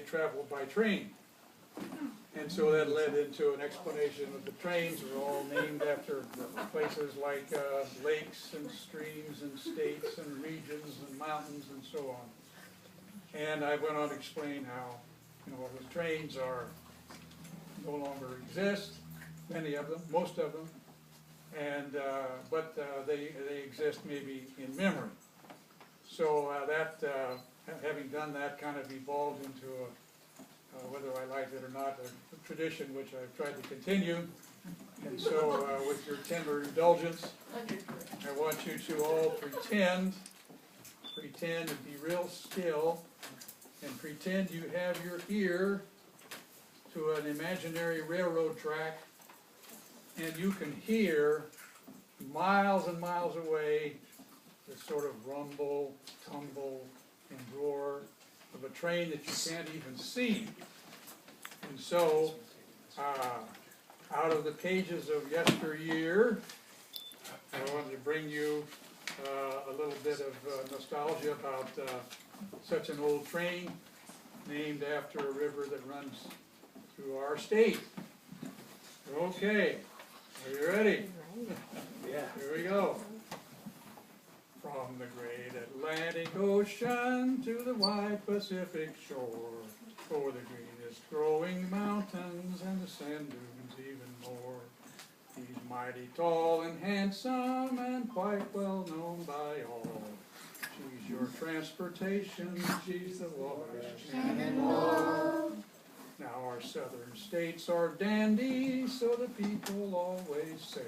traveled by train. And so that led into an explanation of the trains were all named after places like lakes and streams and states and regions and mountains and so on. And I went on to explain how, you know, the trains are no longer exist, many of them, most of them, and but they exist maybe in memory. So having done that, kind of evolved into whether I like it or not, a tradition which I've tried to continue. And so, with your tender indulgence, I want you to all pretend and be real still, and pretend you have your ear to an imaginary railroad track, and you can hear miles and miles away the sort of rumble, tumble, and roar of a train that you can't even see. And so, out of the pages of yesteryear, I wanted to bring you a little bit of nostalgia about such an old train named after a river that runs through our state. Okay, are you ready? Yeah. Here we go. From the great Atlantic Ocean to the wide Pacific shore, over the greenest growing mountains and the sand dunes even more. He's mighty tall and handsome and quite well known by all. She's your transportation, she's the Wabash cannonball. Now our southern states are dandy, so the people always say.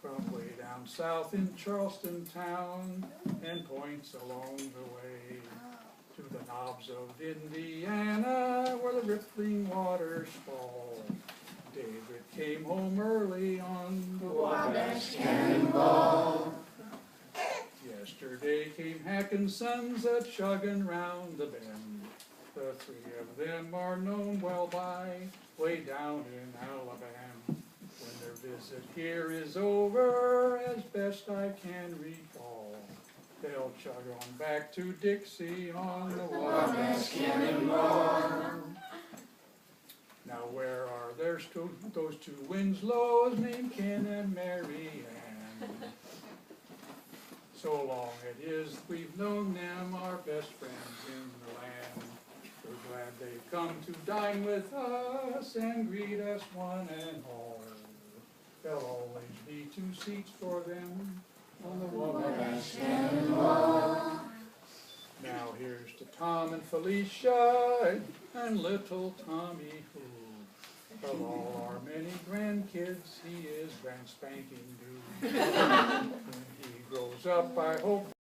From way down south in Charleston town and points along the way to the knobs of Indiana where the rippling waters fall. David came home early on the Wabash cannonball. Yesterday came Hacken's sons a-chugging round the bend. The three of them are known well by way down in Alabama. When their visit here is over, as best I can recall, they'll chug on back to Dixie on the Wabash cannonball. Now where are those two Winslows named Ken and Mary Ann? So long it is we've known them, our best friends in the land. We're glad they've come to dine with us and greet us one and all. There'll always be two seats for them on the Wabash cannonball. Now here's to Tom and Felicia and little Tommy, who of all our many grandkids, he is grand spanking new. When he grows up, I hope